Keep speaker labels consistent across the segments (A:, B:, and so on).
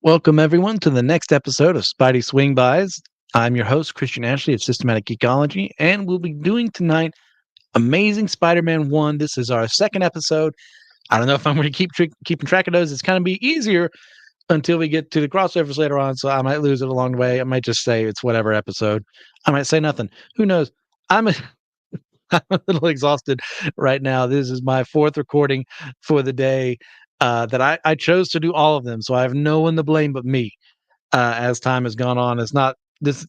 A: Welcome, everyone, to the next episode of Spidey Swing-Bys. I'm your host, Christian Ashley of Systematic Geekology, and we'll be doing tonight Amazing Spider-Man 1. This is our second episode. I don't know if I'm going to keeping track of those. It's going to be easier until we get to the crossovers later on, so I might lose it along the way. I might just say it's whatever episode. I might say nothing. Who knows? I'm a, I'm a little exhausted right now. This is my fourth recording for the day. That I chose to do all of them, so I have no one to blame but me. As time has gone on, it's not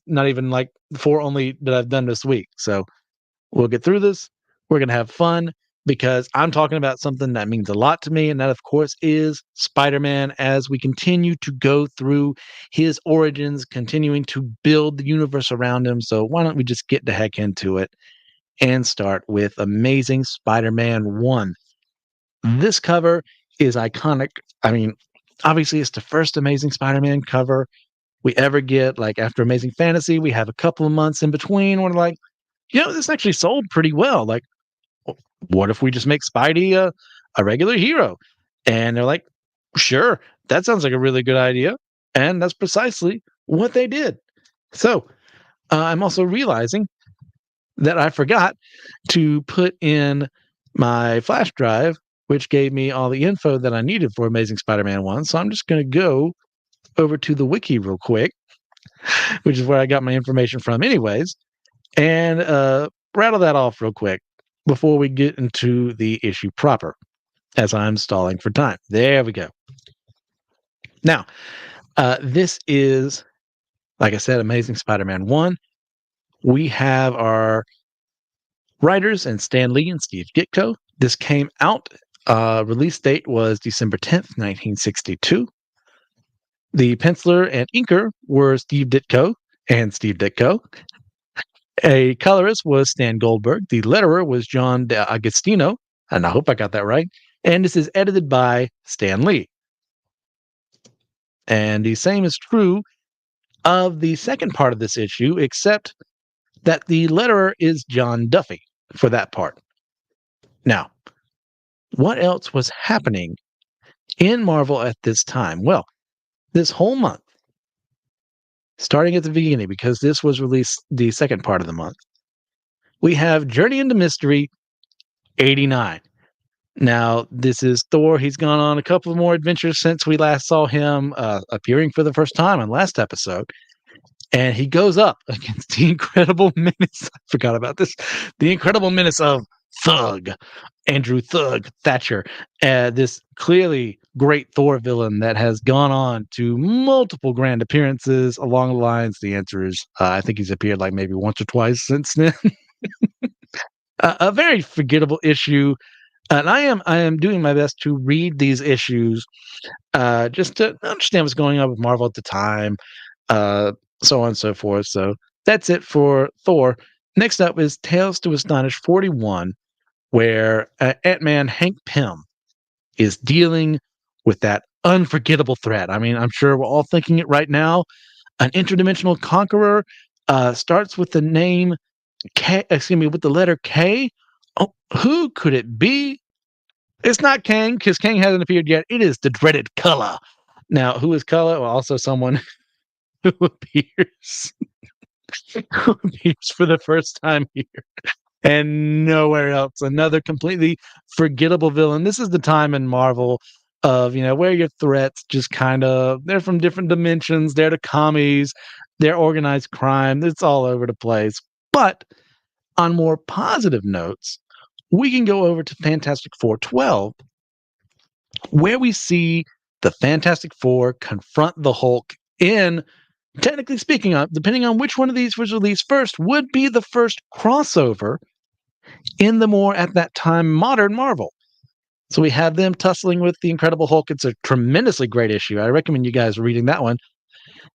A: even like four only that I've done this week. So we'll get through this. We're gonna have fun because I'm talking about something that means a lot to me, and that, of course, is Spider-Man. As we continue to go through his origins, continuing to build the universe around him. So why don't we just get the heck into it and start with Amazing Spider-Man 1. This cover is iconic. I mean, obviously, it's the first Amazing Spider-Man cover we ever get. Like, after Amazing Fantasy, we have a couple of months in between where, like, this actually sold pretty well. Like, what if we just make Spidey a regular hero? And they're like, sure, that sounds like a really good idea. And that's precisely what they did. So I'm also realizing that I forgot to put in my flash drive, which gave me all the info that I needed for Amazing Spider-Man 1. So I'm just going to go over to the wiki real quick, which is where I got my information from anyways, and rattle that off real quick before we get into the issue proper, as I'm stalling for time. There we go. Now, this is, like I said, Amazing Spider-Man 1. We have our writers and Stan Lee and Steve Ditko. This came out, release date was December 10th, 1962. The penciler and inker were Steve Ditko and Steve Ditko. A colorist was Stan Goldberg. The letterer was John D'Agostino, and I hope I got that right. And this is edited by Stan Lee. And the same is true of the second part of this issue, except that the letterer is John Duffy for that part. Now, what else was happening in Marvel at this time? Well, this whole month, starting at the beginning, because this was released the second part of the month, we have Journey into Mystery 89. Now, this is Thor. He's gone on a couple of more adventures since we last saw him appearing for the first time on last episode. And he goes up against the Incredible Menace. I forgot about this. The Incredible Menace of Thug, Andrew Thug Thatcher. This clearly great Thor villain that has gone on to multiple grand appearances along the lines. The answer is, I think he's appeared like maybe once or twice since then. A very forgettable issue. And I am doing my best to read these issues just to understand what's going on with Marvel at the time, so on and so forth. So that's it for Thor. Next up is Tales to Astonish 41, where Ant-Man Hank Pym is dealing with that unforgettable threat. I mean, I'm sure we're all thinking it right now. An interdimensional conqueror starts with the name K. Excuse me, with the letter K. Oh, who could it be? It's not Kang, because Kang hasn't appeared yet. It is the dreaded Cullen. Now, who is Cullen? Well, also someone who appears for the first time here and nowhere else. Another completely forgettable villain. This is the time in Marvel of, where your threats just they're from different dimensions. They're the commies. They're organized crime. It's all over the place. But on more positive notes, we can go over to Fantastic Four 12, where we see the Fantastic Four confront the Hulk in, technically speaking, depending on which one of these was released first, would be the first crossover in the more, at that time, modern Marvel. So we have them tussling with the Incredible Hulk. It's a tremendously great issue. I recommend you guys reading that one.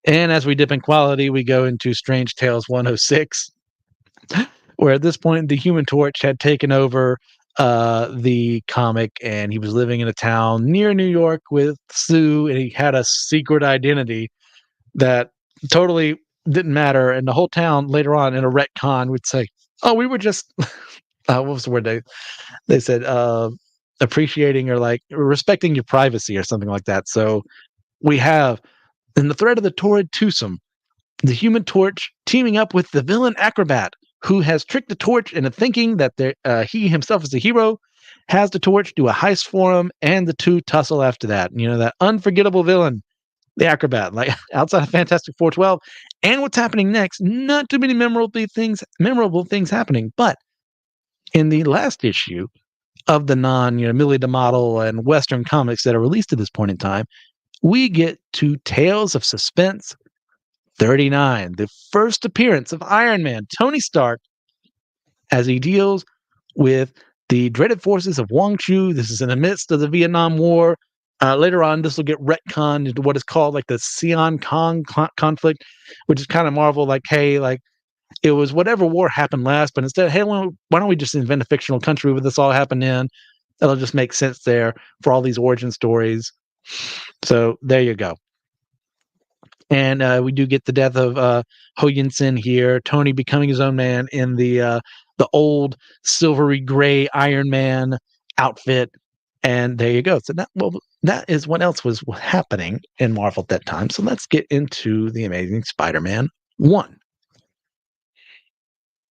A: And as we dip in quality, we go into Strange Tales 106, where at this point the Human Torch had taken over the comic, and he was living in a town near New York with Sue, and he had a secret identity that totally didn't matter. And the whole town later on in a retcon would say, oh, we were just, what was the word they said, appreciating or like respecting your privacy or something like that. So we have In the threat of the torrid twosome, the Human Torch teaming up with the villain Acrobat, who has tricked the Torch into thinking that he himself is a hero, has the Torch do a heist for him, and the two tussle after that. You know, that unforgettable villain, the Acrobat, like outside of Fantastic 412. And what's happening next, not too many memorable things happening. But in the last issue of the Millie the Model and Western comics that are released at this point in time, we get to Tales of Suspense 39, the first appearance of Iron Man, Tony Stark, as he deals with the dreaded forces of Wong Chu. This is in the midst of the Vietnam War. Later on, this will get retconned into what is called like the Sion Kong conflict, which is kind of Marvel, like, hey, like it was whatever war happened last, but instead, hey, why don't we just invent a fictional country where this all happened in? That'll just make sense there for all these origin stories. So there you go. And we do get the death of Ho Yin-Sin here, Tony becoming his own man in the old silvery gray Iron Man outfit. And there you go. So that is what else was happening in Marvel at that time. So let's get into the Amazing Spider-Man 1.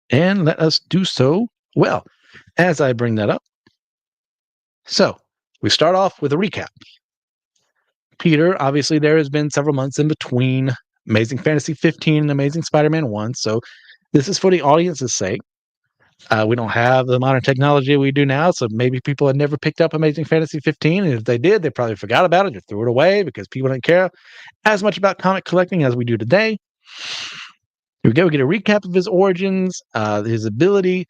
A: And let us do so well as I bring that up. So we start off with a recap. Peter, obviously, there has been several months in between Amazing Fantasy 15 and Amazing Spider-Man 1. So this is for the audience's sake. We don't have the modern technology we do now, so maybe people had never picked up Amazing Fantasy 15, and if they did, they probably forgot about it or threw it away because people didn't care as much about comic collecting as we do today. Here we go. We get a recap of his origins, his ability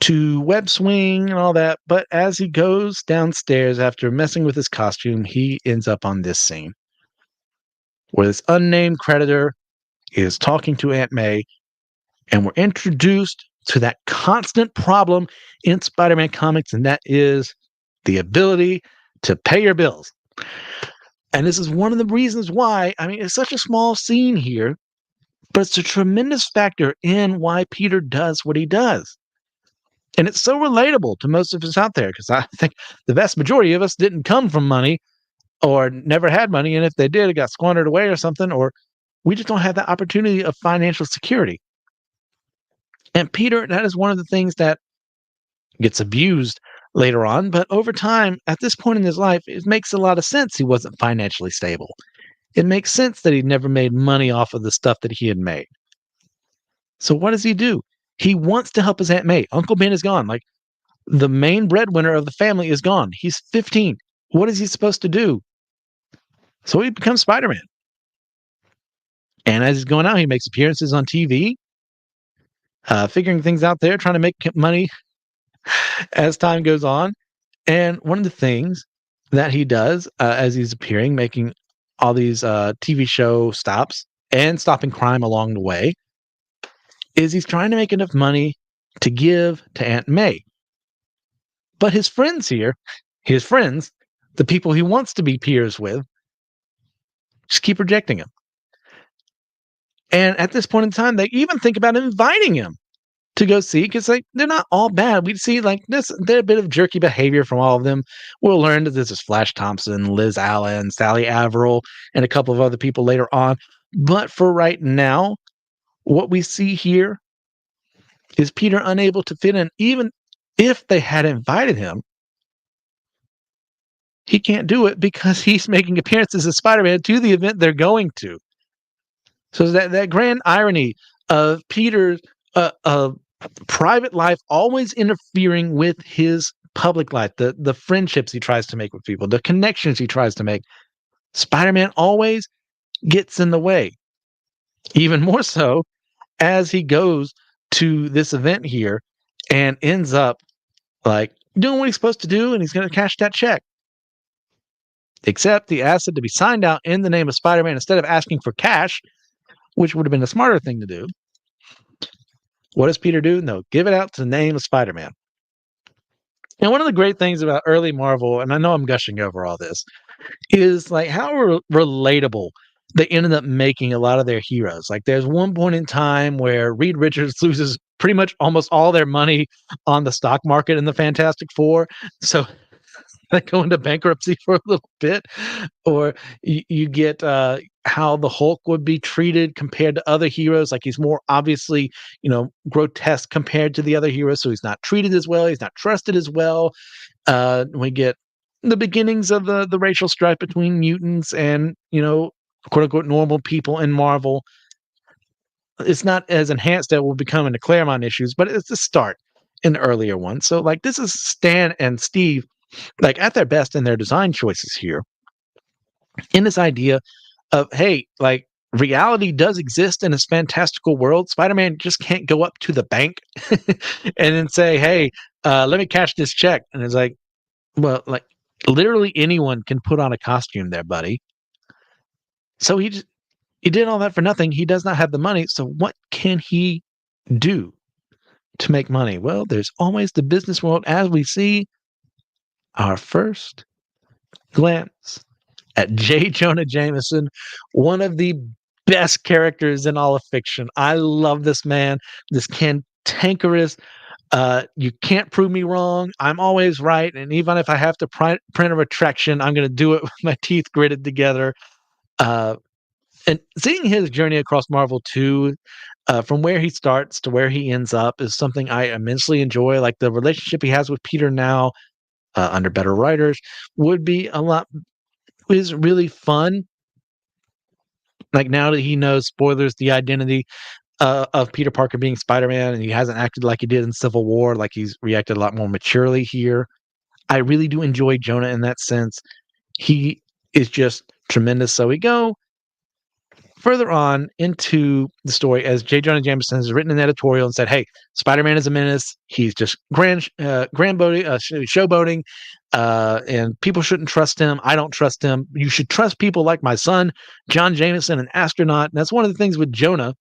A: to web swing and all that, but as he goes downstairs after messing with his costume, he ends up on this scene where this unnamed creditor is talking to Aunt May, and we're introduced to that constant problem in Spider-Man comics, and that is the ability to pay your bills. And this is one of the reasons why, I mean, it's such a small scene here, but it's a tremendous factor in why Peter does what he does. And it's so relatable to most of us out there, because I think the vast majority of us didn't come from money or never had money, and if they did, it got squandered away or something, or we just don't have that opportunity of financial security. And Peter, that is one of the things that gets abused later on, but over time, at this point in his life, it makes a lot of sense he wasn't financially stable. It makes sense that he never made money off of the stuff that he had made. So what does he do? He wants to help his Aunt May. Uncle Ben is gone. Like, the main breadwinner of the family is gone. He's 15. What is he supposed to do? So he becomes Spider-Man. And as he's going out, he makes appearances on TV, figuring things out there, trying to make money as time goes on. And one of the things that he does as he's appearing, making all these TV show stops and stopping crime along the way, is he's trying to make enough money to give to Aunt May. But his friends here, the people he wants to be peers with, just keep rejecting him. And at this point in time, they even think about inviting him to go see, because they're not all bad. We see there's a bit of jerky behavior from all of them. We'll learn that this is Flash Thompson, Liz Allen, Sally Averill, and a couple of other people later on. But for right now, what we see here is Peter unable to fit in. Even if they had invited him, he can't do it because he's making appearances as Spider-Man to the event they're going to. So that grand irony of Peter's private life always interfering with his public life, the friendships he tries to make with people, the connections he tries to make. Spider-Man always gets in the way. Even more so as he goes to this event here and ends up doing what he's supposed to do, and he's going to cash that check. Except he asked it to be signed out in the name of Spider-Man instead of asking for cash, which would have been a smarter thing to do. What does Peter do? No, give it out to the name of Spider-Man. And one of the great things about early Marvel, and I know I'm gushing over all this, is how relatable they ended up making a lot of their heroes. There's one point in time where Reed Richards loses pretty much almost all their money on the stock market in the Fantastic Four. So they go into bankruptcy for a little bit. Or you get how the Hulk would be treated compared to other heroes. Like he's more obviously, grotesque compared to the other heroes, so he's not treated as well. He's not trusted as well. We get the beginnings of the racial strife between mutants and quote unquote normal people in Marvel. It's not as enhanced that will become in the Claremont issues, but it's the start in the earlier ones. So like this is Stan and Steve like at their best in their design choices here. In this idea of hey, like reality does exist in this fantastical world. Spider-Man just can't go up to the bank and then say, "Hey, let me cash this check." And it's like, well, like literally anyone can put on a costume there, buddy. So he did all that for nothing. He does not have the money. So what can he do to make money? Well, there's always the business world as we see our first glance at J. Jonah Jameson, one of the best characters in all of fiction. I love this man, this cantankerous. You can't prove me wrong. I'm always right. And even if I have to print a retraction, I'm going to do it with my teeth gritted together. And seeing his journey across Marvel too, from where he starts to where he ends up, is something I immensely enjoy. Like the relationship he has with Peter now, under better writers, is really fun. Like now that he knows, spoilers, the identity of Peter Parker being Spider-Man, and he hasn't acted like he did in Civil War, like he's reacted a lot more maturely here. I really do enjoy Jonah in that sense. He is just tremendous. So we go further on into the story as J. Jonah Jameson has written an editorial and said, "Hey, Spider-Man is a menace. He's just showboating, and people shouldn't trust him. I don't trust him. You should trust people like my son, John Jameson, an astronaut." And that's one of the things with Jonah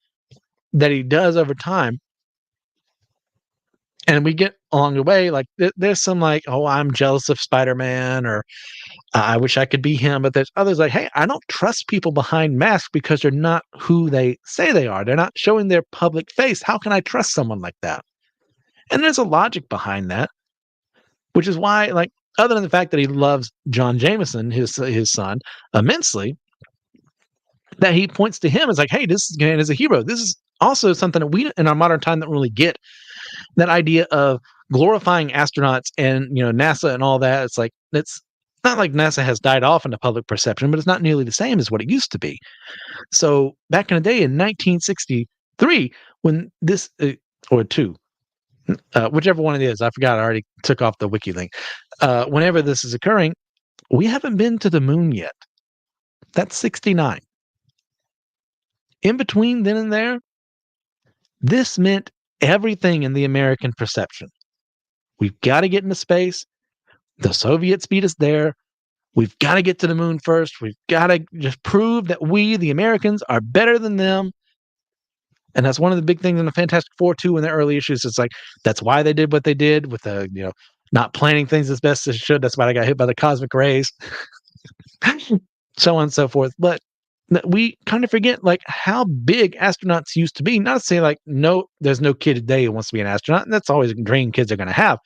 A: that he does over time. And we get along the way, like there's some like, "Oh, I'm jealous of Spider-Man," or I wish I could be him. But there's others like, hey, I don't trust people behind masks because they're not who they say they are. They're not showing their public face. How can I trust someone like that? And there's a logic behind that, which is why, like, other than the fact that he loves John Jameson, his son, immensely, that he points to him as like, hey, this man is a hero. This is also something that we in our modern time don't really get. That idea of glorifying astronauts and NASA and all that. It's like it's not like NASA has died off in the public perception, but it's not nearly the same as what it used to be. So back in the day in 1963, when this or two, whichever one it is, I forgot. I already took off the wiki link. Whenever this is occurring, we haven't been to the moon yet. That's 69. In between then and there, this meant everything in the American perception. We've got to get into space. The Soviet speed is there. We've got to get to the moon first. We've got to just prove that we, the Americans, are better than them. And that's one of the big things in the Fantastic Four, too, in the early issues. It's like, that's why they did what they did with the, not planning things as best as they should. That's why they got hit by the cosmic rays. So on and so forth. But we kind of forget, like, how big astronauts used to be. Not to say, like, no, there's no kid today who wants to be an astronaut. And that's always a dream kids are going to have.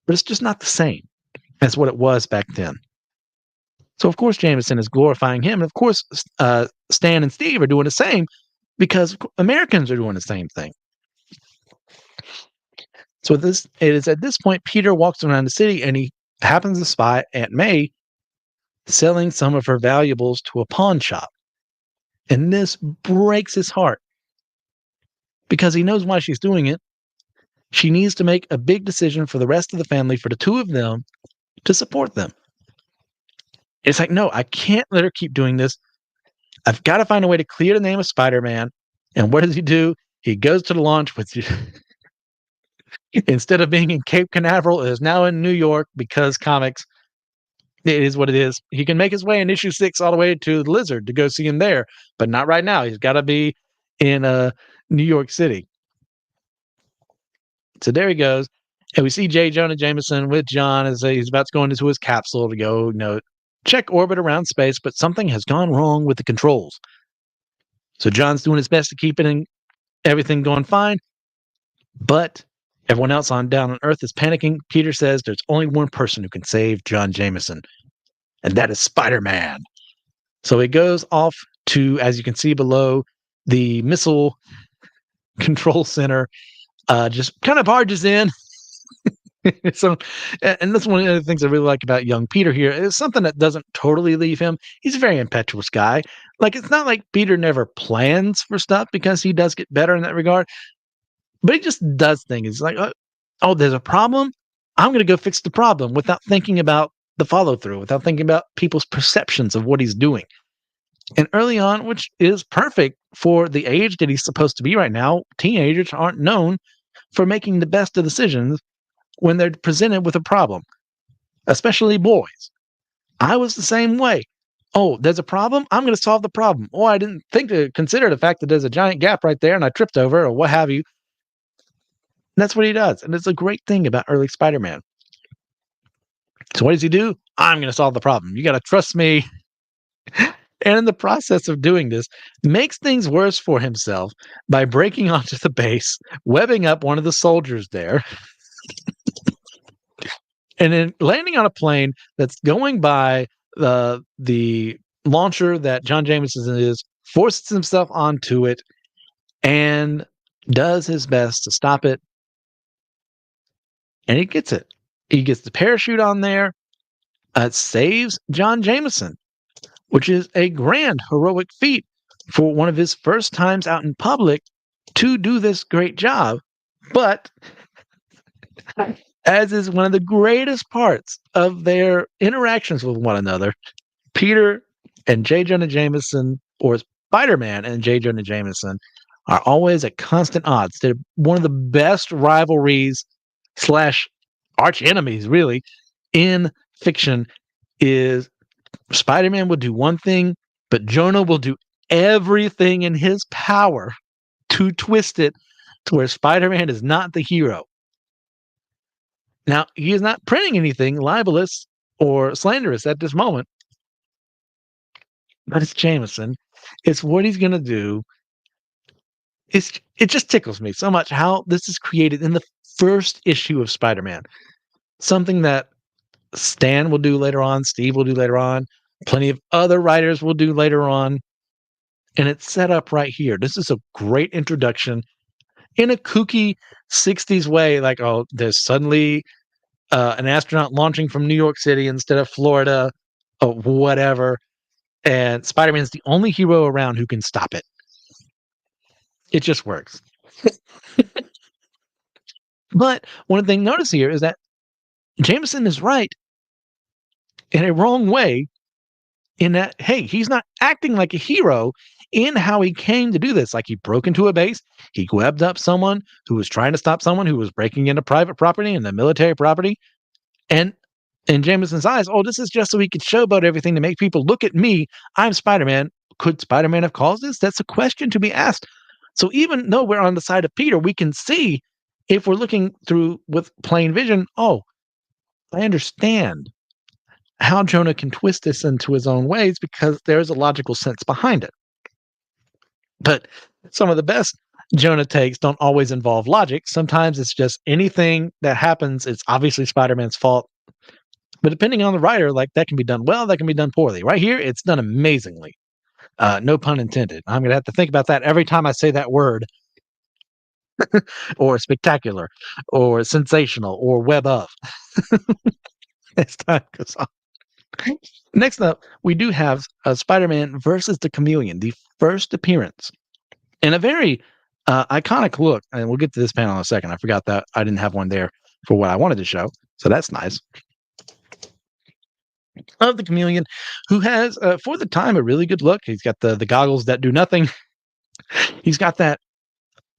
A: But it's just not the same as what it was back then. So, of course, Jameson is glorifying him. And, of course, Stan and Steve are doing the same because Americans are doing the same thing. So it is at this point, Peter walks around the city and he happens to spy Aunt May selling some of her valuables to a pawn shop. And this breaks his heart because he knows why she's doing it. She needs to make a big decision for the rest of the family, for the two of them, to support them. It's like, no, I can't let her keep doing this. I've got to find a way to clear the name of Spider-Man. And what does he do? He goes to the launch with instead of being in Cape Canaveral, it is now in New York because comics. It is what it is. He can make his way in issue 6 all the way to the Lizard to go see him there, but not right now. He's got to be in New York City. So there he goes. And we see J. Jonah Jameson with John as he's about to go into his capsule to go, check orbit around space, but something has gone wrong with the controls. So John's doing his best to keep everything going fine, but everyone else down on Earth is panicking. Peter says there's only one person who can save John Jameson, and that is Spider-Man. So he goes off to, as you can see below, the missile control center, just kind of barges in. So, and that's one of the things I really like about young Peter here. Is something that doesn't totally leave him. He's a very impetuous guy. Like, it's not like Peter never plans for stuff, because he does get better in that regard, but he just does things. It's like, oh, there's a problem. I'm going to go fix the problem without thinking about the follow through, without thinking about people's perceptions of what he's doing. And early on, which is perfect for the age that he's supposed to be right now, teenagers aren't known for making the best of decisions when they're presented with a problem, especially boys. I was the same way. Oh, there's a problem? I'm going to solve the problem. Oh, I didn't think to consider the fact that there's a giant gap right there and I tripped over, or what have you. That's what he does. And it's a great thing about early Spider-Man. So what does he do? I'm going to solve the problem. You got to trust me. And in the process of doing this, makes things worse for himself by breaking onto the base, webbing up one of the soldiers there, and then landing on a plane that's going by the launcher that John Jameson is, forces himself onto it, and does his best to stop it. And he gets it. He gets the parachute on there. It saves John Jameson, which is a grand heroic feat for one of his first times out in public to do this great job. But as is one of the greatest parts of their interactions with one another, Peter and J. Jonah Jameson, or Spider-Man and J. Jonah Jameson, are always at constant odds. They're one of the best rivalries / arch enemies, really, in fiction. Is Spider-Man will do one thing, but Jonah will do everything in his power to twist it to where Spider-Man is not the hero. Now, he is not printing anything libelous or slanderous at this moment, but it's Jameson. It's what he's going to do. It just tickles me so much how this is created in the first issue of Spider-Man. Something that Stan will do later on, Steve will do later on, plenty of other writers will do later on. And it's set up right here. This is a great introduction in a kooky 60s way. Like, oh, there's suddenly an astronaut launching from New York City instead of Florida, or whatever. And Spider-Man's the only hero around who can stop it. It just works. But one thing to notice here is that Jameson is right in a wrong way, in that, hey, he's not acting like a hero in how he came to do this. Like, he broke into a base, he webbed up someone who was trying to stop someone who was breaking into private property and the military property. And in Jameson's eyes, oh, this is just so he could showboat everything to make people look at me. I'm Spider-Man. Could Spider-Man have caused this? That's a question to be asked. So even though we're on the side of Peter, we can see, if we're looking through with plain vision, oh, I understand how Jonah can twist this into his own ways, because there's a logical sense behind it. But some of the best Jonah takes don't always involve logic. Sometimes it's just anything that happens, it's obviously Spider-Man's fault. But depending on the writer, like, that can be done well, that can be done poorly. Right here, it's done amazingly. No pun intended. I'm going to have to think about that every time I say that word. Or spectacular, or sensational, or web of. As time goes on. Next up, we do have Spider-Man versus the Chameleon, the first appearance. And a very iconic look. And we'll get to this panel in a second. I forgot that I didn't have one there for what I wanted to show. So that's nice. Of the Chameleon, who has, for the time, a really good look. He's got the goggles that do nothing. He's got that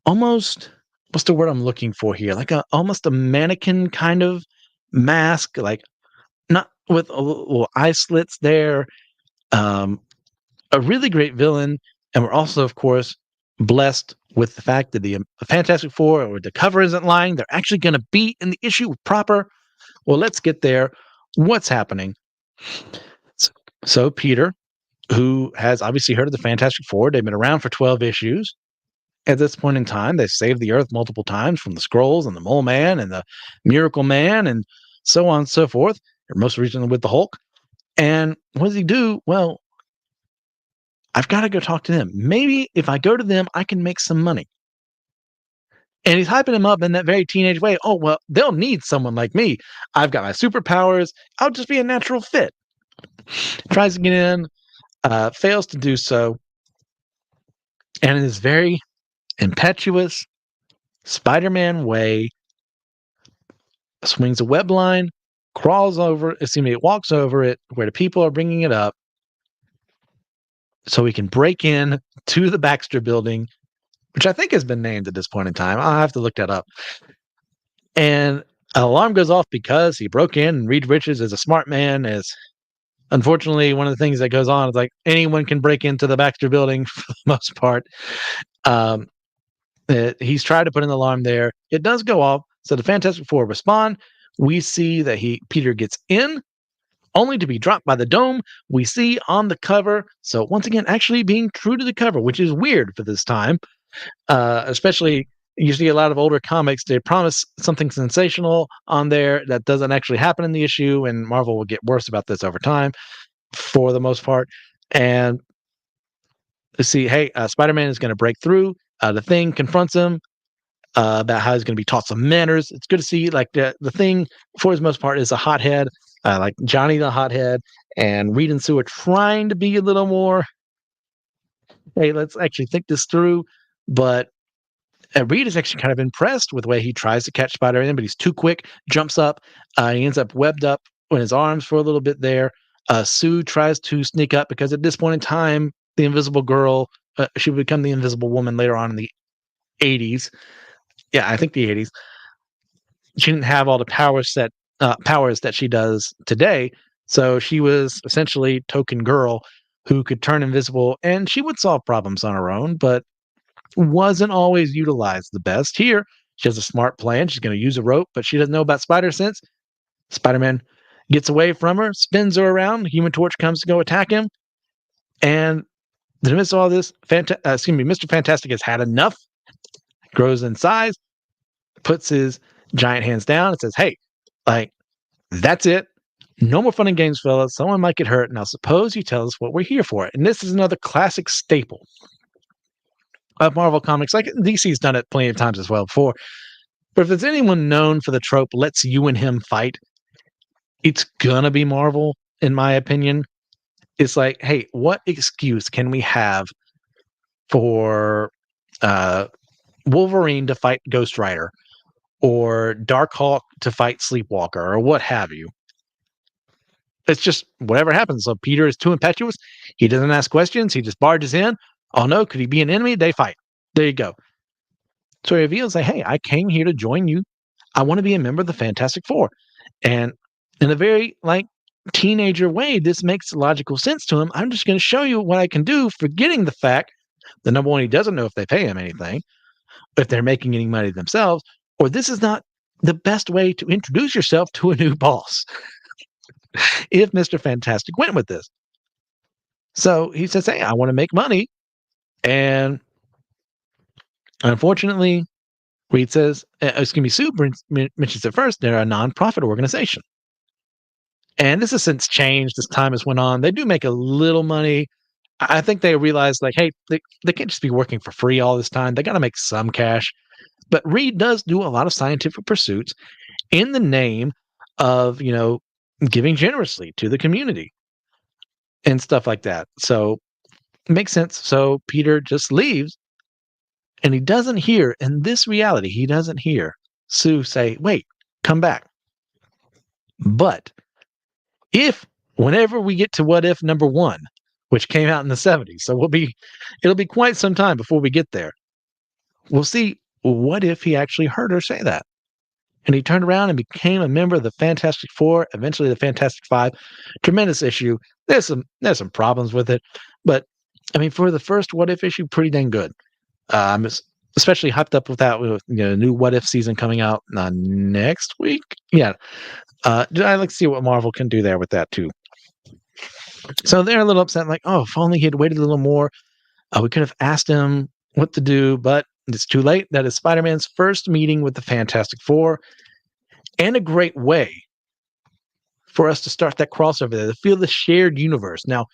A: almost, what's the word I'm looking for here? Like almost a mannequin kind of mask, like not with a little eye slits there. A really great villain. And we're also, of course, blessed with the fact that the Fantastic Four, or the cover isn't lying. They're actually going to be in the issue proper. Well, let's get there. What's happening? So Peter, who has obviously heard of the Fantastic Four, they've been around for 12 issues. At this point in time, they've saved the Earth multiple times from the Skrulls and the Mole Man and the Miracle Man and so on and so forth. Most recently with the Hulk. And what does he do? Well, I've got to go talk to them. Maybe if I go to them, I can make some money. And he's hyping him up in that very teenage way. Oh, well, they'll need someone like me. I've got my superpowers. I'll just be a natural fit. Tries to get in, fails to do so. And in this very impetuous Spider-Man way, swings a web line, walks over it where the people are bringing it up so he can break in to the Baxter building, which I think has been named at this point in time. I'll have to look that up. And an alarm goes off because he broke in, and Reed Richards is a smart man. As unfortunately, one of the things that goes on is like anyone can break into the Baxter building for the most part. He's tried to put an alarm there. It does go off. So the Fantastic Four respond. We see that Peter gets in, only to be dropped by the dome. We see on the cover. So once again, actually being true to the cover, which is weird for this time. Especially, you see a lot of older comics, they promise something sensational on there that doesn't actually happen in the issue, and Marvel will get worse about this over time, for the most part. And you see, hey, Spider-Man is going to break through. The Thing confronts him about how he's going to be taught some manners. It's good to see, like, the Thing, for the most part, is a hothead, like Johnny the hothead, and Reed and Sue are trying to be a little more, hey, let's actually think this through. But Reed is actually kind of impressed with the way he tries to catch Spider-Man, but he's too quick, jumps up. He ends up webbed up in his arms for a little bit there. Sue tries to sneak up because at this point in time, the Invisible Girl, she would become the Invisible Woman later on in the 80s. Yeah, I think the 80s. She didn't have all the powers that she does today. So she was essentially token girl who could turn invisible, and she would solve problems on her own, but wasn't always utilized the best. Here, she has a smart plan. She's going to use a rope, but she doesn't know about spider sense. Spider-Man gets away from her, spins her around. Human Torch comes to go attack him. And in the midst of all this, Mr. Fantastic has had enough, grows in size, puts his giant hands down and says, hey, like, that's it. No more fun and games, fellas. Someone might get hurt. Now, suppose you tell us what we're here for. And this is another classic staple of Marvel Comics. Like, DC's done it plenty of times as well before. But if there's anyone known for the trope, let's you and him fight, it's gonna be Marvel, in my opinion. It's like, hey, what excuse can we have for Wolverine to fight Ghost Rider, or Darkhawk to fight Sleepwalker, or what have you? It's just whatever happens. So Peter is too impetuous. He doesn't ask questions. He just barges in. Oh no, could he be an enemy? They fight. There you go. So he reveals, like, hey, I came here to join you. I want to be a member of the Fantastic Four. And in a very, like, teenager way, this makes logical sense to him. I'm just going to show you what I can do, forgetting the fact that, number one, he doesn't know if they pay him anything, if they're making any money themselves, or this is not the best way to introduce yourself to a new boss. If Mr. Fantastic went with this. So he says, hey, I want to make money. And unfortunately, Reed says, Sue mentions it first, they're a nonprofit organization. And this has since changed as time has went on. They do make a little money. I think they realized, like, hey, they can't just be working for free all this time. They got to make some cash. But Reed does do a lot of scientific pursuits in the name of, giving generously to the community and stuff like that. So it makes sense. So Peter just leaves, and he doesn't hear, in this reality, he doesn't hear Sue say, wait, come back. But whenever we get to What If number 1, which came out in the 70s, so it'll be quite some time before we get there, we'll see what if he actually heard her say that. And he turned around and became a member of the Fantastic Four, eventually the Fantastic Five. Tremendous issue. There's some problems with it, but I mean, for the first What If issue, pretty dang good. I'm especially hyped up with that, with new What If season coming out next week. Yeah, I like to see what Marvel can do there with that too. So they're a little upset, like, oh, if only he had waited a little more. We could have asked him what to do, but it's too late. That is Spider-Man's first meeting with the Fantastic Four, and a great way for us to start that crossover there, to feel the shared universe. Now,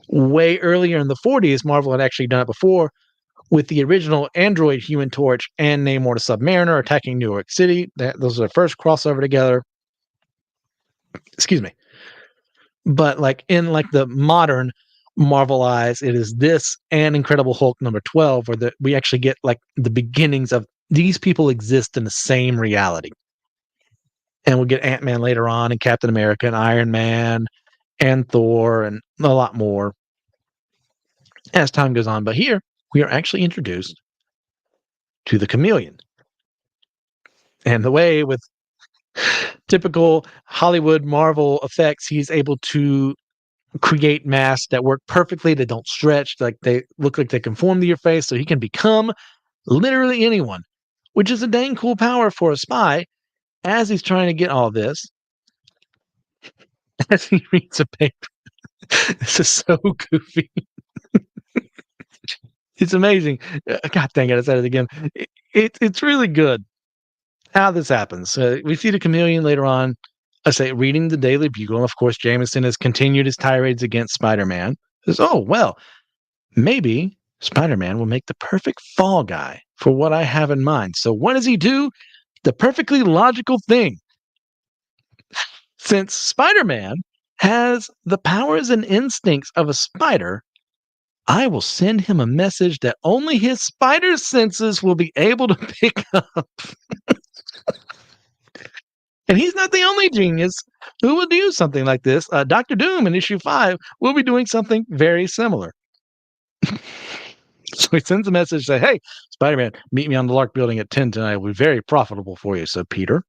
A: way earlier in the 40s, Marvel had actually done it before with the original Android Human Torch and Namor the Submariner attacking New York City. Those are the first crossover together. Excuse me. But like in like the modern Marvel eyes, it is this and Incredible Hulk number 12, where we actually get like the beginnings of these people exist in the same reality. And we'll get Ant-Man later on, and Captain America, and Iron Man, and Thor, and a lot more as time goes on. But here, we are actually introduced to the Chameleon. And the way with typical Hollywood Marvel effects, he's able to create masks that work perfectly. They don't stretch, like they look like they conform to your face, so he can become literally anyone, which is a dang cool power for a spy as he's trying to get all this. As he reads a paper. This is so goofy. It's amazing. God dang it, I said it again. It's really good how this happens. We see the Chameleon later on, I say, reading the Daily Bugle. Of course, Jameson has continued his tirades against Spider-Man. Says, oh, well, maybe Spider-Man will make the perfect fall guy for what I have in mind. So what does he do? The perfectly logical thing. Since Spider-Man has the powers and instincts of a spider, I will send him a message that only his spider senses will be able to pick up. And he's not the only genius who will do something like this. Dr. Doom in issue 5 will be doing something very similar. So he sends a message say, hey, Spider-Man, meet me on the Lark Building at 10 tonight. It will be very profitable for you. So Peter,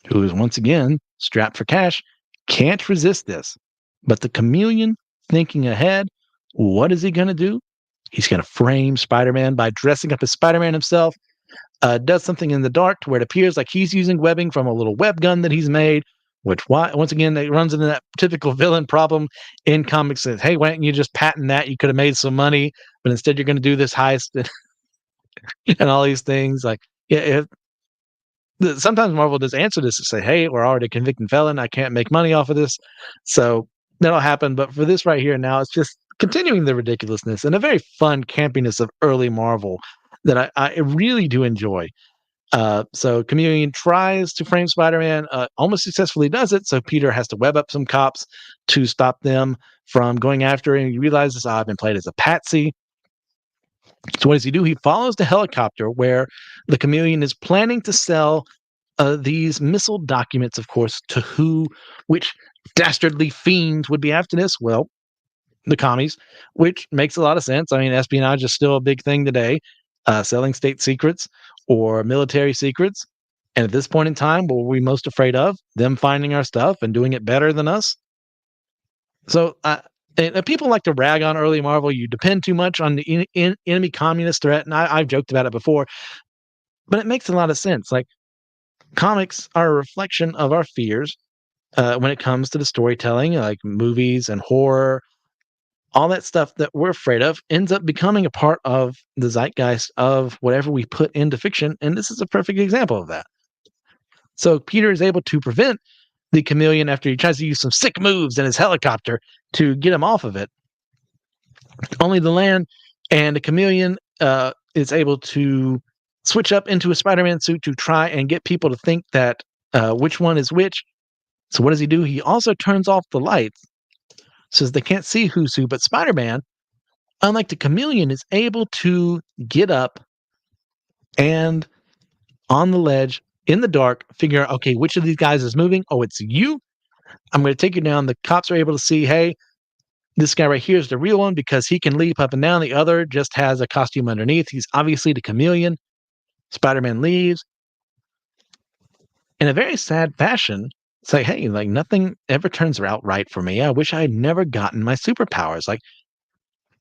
A: who is once again strapped for cash, can't resist this. But the Chameleon, thinking ahead, what is he going to do? He's going to frame Spider-Man by dressing up as Spider-Man himself, does something in the dark to where it appears like he's using webbing from a little web gun that he's made, which, once again, it runs into that typical villain problem in comics. Says, hey, why don't you just patent that? You could have made some money, but instead you're going to do this heist and all these things. Like, yeah, sometimes Marvel does answer this and say, hey, we're already a convicted felon. I can't make money off of this. So that'll happen. But for this right here now, it's just continuing the ridiculousness and a very fun campiness of early Marvel that I really do enjoy. So Chameleon tries to frame Spider-Man, almost successfully does it. So Peter has to web up some cops to stop them from going after him. He realizes, I've been played as a patsy. So what does he do? He follows the helicopter where the Chameleon is planning to sell these missile documents, of course, to which dastardly fiends would be after this? Well, the commies, which makes a lot of sense. I mean, espionage is still a big thing today, selling state secrets or military secrets. And at this point in time, what were we most afraid of? Them finding our stuff and doing it better than us. So and people like to rag on early Marvel. You depend too much on the enemy communist threat. And I've joked about it before, but it makes a lot of sense. Like, comics are a reflection of our fears when it comes to the storytelling, like movies and horror. All that stuff that we're afraid of ends up becoming a part of the zeitgeist of whatever we put into fiction. And this is a perfect example of that. So Peter is able to prevent the Chameleon after he tries to use some sick moves in his helicopter to get him off of it. Only the land and the Chameleon is able to switch up into a Spider-Man suit to try and get people to think that which one is which. So what does he do? He also turns off the lights, says they can't see who's who, but Spider-Man, unlike the Chameleon, is able to get up and on the ledge in the dark figure out, okay, which of these guys is moving? Oh, it's you. I'm going to take you down. The cops are able to see, hey, this guy right here is the real one because he can leap up and down. The other just has a costume underneath. He's obviously the Chameleon. Spider-Man leaves. In a very sad fashion, it's like, hey, like nothing ever turns out right for me. I wish I had never gotten my superpowers. Like,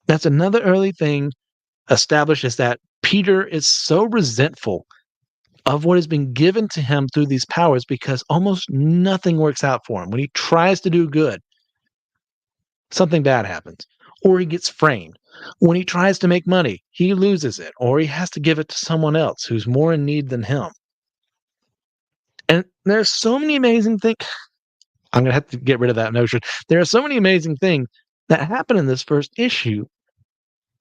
A: that's another early thing established, is that Peter is so resentful of what has been given to him through these powers because almost nothing works out for him. When he tries to do good, something bad happens, or he gets framed. When he tries to make money, he loses it, or he has to give it to someone else who's more in need than him. And there's so many amazing things. I'm going to have to get rid of that notion. There are so many amazing things that happen in this first issue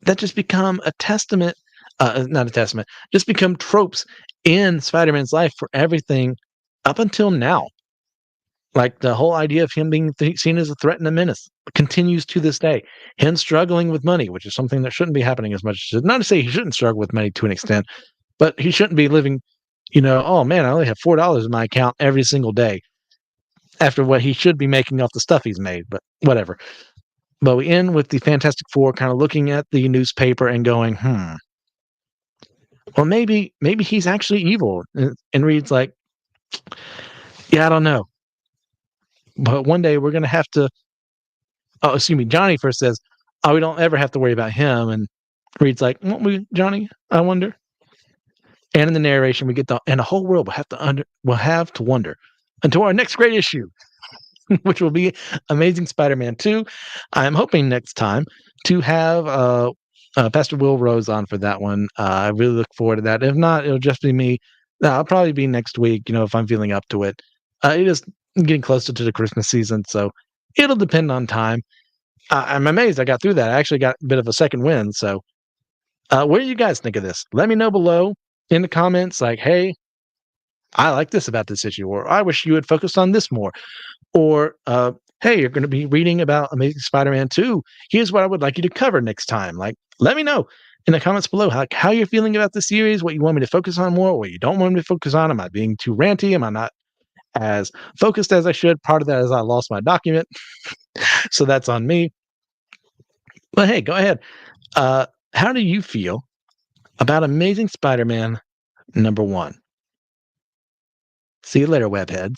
A: that just become a testament, not a testament, just become tropes in Spider-Man's life for everything up until now. Like the whole idea of him being seen as a threat and a menace continues to this day. Him struggling with money, which is something that shouldn't be happening as much. Not to say he shouldn't struggle with money to an extent, but he shouldn't be living, oh man, I only have $4 in my account every single day after what he should be making off the stuff he's made, but whatever. But we end with the Fantastic Four kind of looking at the newspaper and going, well, maybe he's actually evil. And Reed's like, yeah, I don't know. But one day we're going to have to, oh, excuse me, Johnny first says, oh, we don't ever have to worry about him. And Reed's like, won't we, Johnny? I wonder. And in the narration, we get and the whole world will have to wonder until our next great issue, which will be Amazing Spider-Man 2. I'm hoping next time to have Pastor Will Rose on for that one. I really look forward to that. If not, it'll just be me. I'll probably be next week, if I'm feeling up to it. It is getting closer to the Christmas season, so it'll depend on time. I'm amazed I got through that. I actually got a bit of a second win. So what do you guys think of this? Let me know below in the comments, like, hey, I like this about this issue, or I wish you had focused on this more. Or, hey, you're going to be reading about Amazing Spider-Man 2. Here's what I would like you to cover next time. Like, let me know in the comments below how you're feeling about the series, what you want me to focus on more, what you don't want me to focus on. Am I being too ranty? Am I not as focused as I should? Part of that is I lost my document, so that's on me. But hey, go ahead. How do you feel about Amazing Spider-Man #1? See you later, webheads.